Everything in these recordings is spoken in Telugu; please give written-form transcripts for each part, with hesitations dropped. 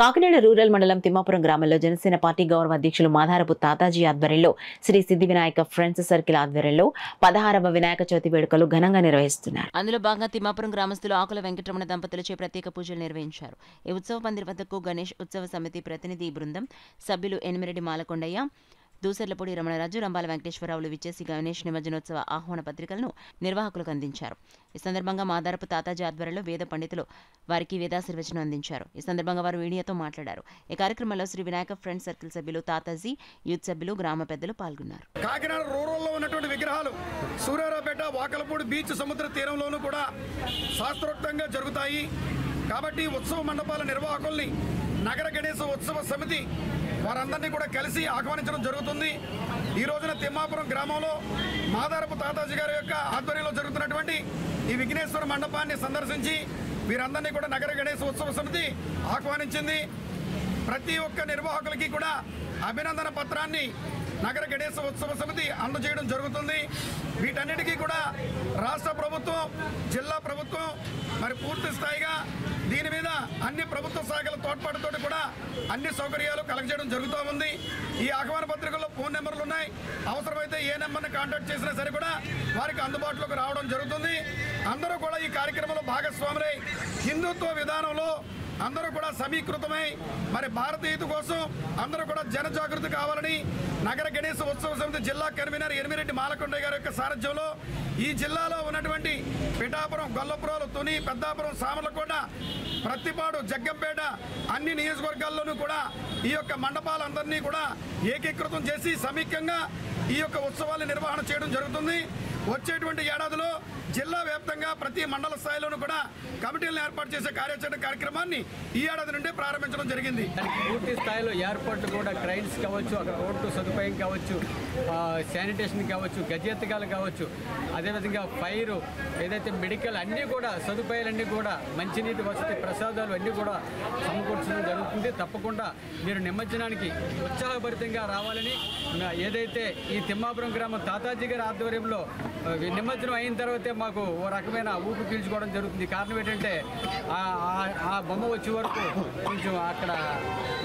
కాకినాడ రూరల్ మండలం తిమ్మాపురం గ్రామంలో జనసేన పార్టీ గౌరవ అధ్యక్షులు మాధారపు తాతాజీ ఆధ్వర్యంలో శ్రీ సిద్ధి వినాయక ఫ్రెండ్స్ సర్కిల్ ఆధ్వర్యంలో 16వ వినాయక చవితి వేడుకలు ఘనంగా నిర్వహిస్తున్నారు. అందులో భాగంగా తిమ్మాపురం గ్రామస్తులు ఆకుల వెంకటరమణ దంపతులచే ప్రత్యేక పూజలు నిర్వహించారు. ఈ ఉత్సవ పందిరి వద్దకు గణేష్ ఉత్సవ సమితి ప్రతినిధి బృందం సభ్యులు ఎనిమిరెడ్డి మాలకొండయ్య, దూసర్లపూడి రమణరాజు, రంబాల వెంకటేశ్వరరావులు విచ్చేసి గణేష్ నిమజ్జనోత్సవ ఆహ్వాన పత్రికలను నిర్వాహకులకు అందించారు. ఈ సందర్భంగా మాదారపు తాతాజీ ఆధ్వర్యంలో వేద పండితులు వారికి వేదాశీర్వచనం అందించారు. ఈ సందర్భంగా వారు మీడియాతో మాట్లాడారు. ఈ కార్యక్రమంలో శ్రీ వినాయక ఫ్రెండ్స్ సర్కిల్ సభ్యులు తాతాజీ, యూత్ సభ్యులు, గ్రామ పెద్దలు పాల్గొన్నారు. కాకినాడ రూరల్లో ఉన్నటువంటి విగ్రహాలు సూర్యారావుపేట, వాకలపూడి బీచ్ సముద్ర తీరంలోనూ కూడా శాస్త్రోక్తంగా జరుగుతాయి. కాబట్టి ఉత్సవ మండపాల నిర్వాహకుల్ని నగర గణేశ ఉత్సవ సమితి వారందరినీ కూడా కలిసి ఆహ్వానించడం జరుగుతుంది. ఈ రోజున తిమ్మాపురం గ్రామంలో మాదారపు తాతాజీ గారి యొక్క ఆధ్వర్యంలో జరుగుతున్నటువంటి ఈ విఘ్నేశ్వర మండపాన్ని సందర్శించి వీరందరినీ కూడా నగర గణేశ ఉత్సవ సమితి ఆహ్వానించింది. ప్రతి ఒక్క నిర్వాహకులకి కూడా అభినందన పత్రాన్ని నగర గణేశ ఉత్సవ సమితి అందజేయడం జరుగుతుంది. వీటన్నిటికీ కూడా రాష్ట్ర ప్రభుత్వం, జిల్లా ప్రభుత్వం మరి పూర్తి స్థాయిగా దీని మీద అన్ని ప్రభుత్వ శాఖల తోడ్పాటుతో కూడా అన్ని సౌకర్యాలు కలగజేయడం జరుగుతూ ఉంది. ఈ ఆహ్వాన పత్రికల్లో ఫోన్ నెంబర్లు ఉన్నాయి. అవసరమైతే ఏ నెంబర్ని కాంటాక్ట్ చేసినా సరే కూడా వారికి అందుబాటులోకి రావడం జరుగుతుంది. అందరూ కూడా ఈ కార్యక్రమంలో భాగస్వాములై హిందుత్వ విధానంలో అందరూ కూడా సమీకృతమై మరి భారతీయత కోసం అందరూ కూడా జనజాగృతి కావాలని నగర గణేశ ఉత్సవ సమితి జిల్లా కన్వీనర్ ఎనిమిరెడ్డి మాలకొండయ్య గారి యొక్క సారథ్యంలో ఈ జిల్లాలో ఉన్నటువంటి పిఠాపురం, గొల్లపురాలు, తుని, పెద్దాపురం, సామర్లకోట, ప్రత్తిపాడు, జగ్గంపేట అన్ని నియోజకవర్గాల్లోనూ కూడా ఈ యొక్క మండపాలందరినీ కూడా ఏకీకృతం చేసి సమీకంగా ఈ యొక్క ఉత్సవాన్ని నిర్వహణ చేయడం జరుగుతుంది. వచ్చేటువంటి ఏడాదిలో జిల్లా వ్యాప్తంగా ప్రతి మండల స్థాయిలోనూ కూడా కమిటీలను ఏర్పాటు చేసే కార్యక్రమాన్ని ఈ ఏడాది నుండి ప్రారంభించడం జరిగింది. పూర్తి స్థాయిలో ఏర్పాట్లు కూడా ట్రైన్స్ కావచ్చు, అక్కడ రోడ్డు సదుపాయం కావచ్చు, శానిటేషన్ కావచ్చు, గజెత్తకాలు కావచ్చు, అదేవిధంగా ఫైర్ ఏదైతే మెడికల్ అన్నీ కూడా సదుపాయాలన్నీ కూడా మంచినీటి వసతి, ప్రసాదాలు అన్నీ కూడా సమకూర్చడం జరుగుతుంది. తప్పకుండా మీరు నిమజ్జనానికి ఉత్సాహభరితంగా రావాలని ఏదైతే ఈ తిమ్మాపురం గ్రామం తాతాజీ గారి ఆధ్వర్యంలో నిమజ్జనం అయిన తర్వాతే మాకు ఓ రకమైన ఊపి పీల్చుకోవడం జరుగుతుంది. కారణం ఏంటంటే ఆ బొమ్మ వచ్చే వరకు కొంచెం అక్కడ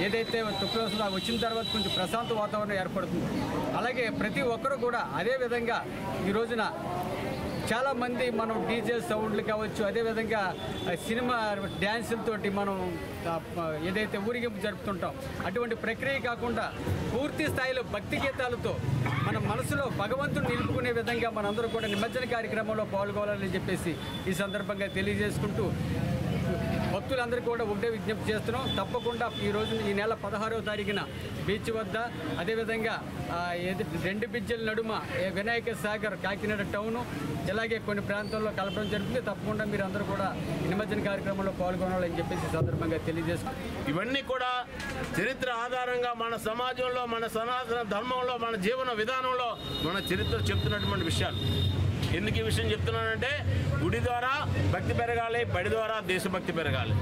ఏదైతే తుక్కులో వచ్చిన తర్వాత కొంచెం ప్రశాంత వాతావరణం ఏర్పడుతుంది. అలాగే ప్రతి ఒక్కరూ కూడా అదేవిధంగా ఈ రోజున చాలామంది మనం డీజే సౌండ్లు కావచ్చు, అదేవిధంగా సినిమా డ్యాన్సులతోటి మనం ఏదైతే ఊరేగింపు జరుపుతుంటాం అటువంటి ప్రక్రియ కాకుండా పూర్తి స్థాయిలో భక్తి గీతాలతో మన మనసులో భగవంతుని నిలుపుకునే విధంగా మనందరూ కూడా నిమజ్జన కార్యక్రమంలో పాల్గొనాలని చెప్పేసి ఈ సందర్భంగా తెలియజేసుకుంటూ భక్తులందరూ కూడా ఒకటే విజ్ఞప్తి చేస్తున్నాం. తప్పకుండా ఈ రోజు ఈ నెల 16వ తారీఖున బీచ్ వద్ద, అదేవిధంగా రెండు బ్రిడ్జిల నడుమ వినాయక సాగర్ కాకినాడ టౌను, ఇలాగే కొన్ని ప్రాంతాల్లో కలపడం జరుగుతుంది. తప్పకుండా మీరు అందరూ కూడా నిమజ్జన కార్యక్రమంలో పాల్గొనాలని చెప్పేసి సందర్భంగా తెలియజేస్తున్నాం. ఇవన్నీ కూడా చరిత్ర ఆధారంగా మన సమాజంలో, మన సనాతన ధర్మంలో, మన జీవన విధానంలో మన చరిత్ర చెప్తున్నటువంటి విషయాలు. ఎందుకు ఈ విషయం చెప్తున్నానంటే గుడి ద్వారా భక్తి పెరగాలి, బడి ద్వారా దేశభక్తి పెరగాలి,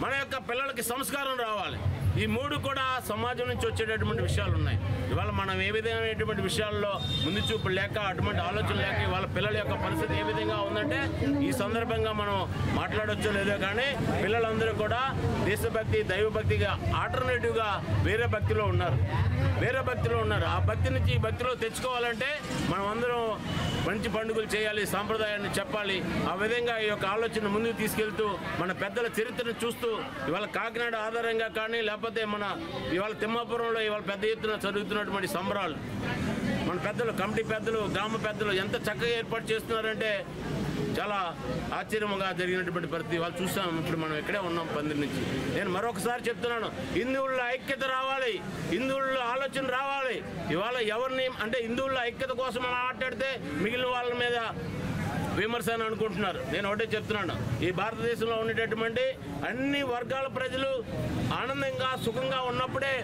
మన యొక్క పిల్లలకి సంస్కారం రావాలి. ఈ మూడు కూడా సమాజం నుంచి వచ్చేటటువంటి విషయాలు ఉన్నాయి. ఇవాళ మనం ఏ విధమైనటువంటి విషయాల్లో ముందు చూపు లేక, అటువంటి ఆలోచన లేక వాళ్ళ పిల్లల యొక్క పరిస్థితి ఏ విధంగా ఉందంటే ఈ సందర్భంగా మనం మాట్లాడొచ్చో లేదో కానీ పిల్లలందరూ కూడా దేశభక్తి, దైవభక్తిగా ఆల్టర్నేటివ్గా వేరే భక్తిలో ఉన్నారు. ఆ భక్తి నుంచి ఈ భక్తిలో తెచ్చుకోవాలంటే మనం అందరం మంచి పండుగలు చేయాలి, సాంప్రదాయాన్ని చెప్పాలి. ఆ విధంగా ఈ యొక్క ఆలోచన ముందుకు తీసుకెళ్తూ మన పెద్దల చరిత్రను చూస్తూ ఇవాళ కాకినాడ ఆధారంగా కానీ, లేకపోతే మన ఇవాళ తిమ్మాపురంలో ఇవాళ పెద్ద ఎత్తున జరుగుతున్నటువంటి సంబరాలు మన పెద్దలు, కమిటీ పెద్దలు, గ్రామ పెద్దలు ఎంత చక్కగా ఏర్పాటు చేస్తున్నారంటే చాలా ఆశ్చర్యంగా జరిగినటువంటి పరిస్థితి వాళ్ళు చూస్తాం. ఇప్పుడు మనం ఇక్కడే ఉన్నాం పందిరి నుంచి. నేను మరొకసారి చెప్తున్నాను, హిందువుల్లో ఐక్యత రావాలి, హిందువుల్లో ఆలోచన రావాలి. ఇవాళ ఎవరిని అంటే హిందువుల్లో ఐక్యత కోసం మనం మాట్లాడితే మిగిలిన వాళ్ళ మీద విమర్శ అని అనుకుంటున్నారు. నేను ఒకటే చెప్తున్నాను, ఈ భారతదేశంలో ఉండేటటువంటి అన్ని వర్గాల ప్రజలు ఆనందంగా, సుఖంగా ఉన్నప్పుడే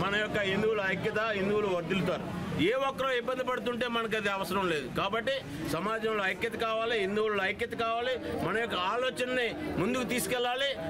మన యొక్క హిందువుల ఐక్యత, హిందువులు వర్ధిల్లుతారు. ఏ ఒక్కరో ఇబ్బంది పడుతుంటే మనకు అది అవసరం లేదు. కాబట్టి సమాజంలో ఐక్యత కావాలి, హిందువుల్లో ఐక్యత కావాలి, మన యొక్క ఆలోచనని ముందుకు తీసుకెళ్ళాలి.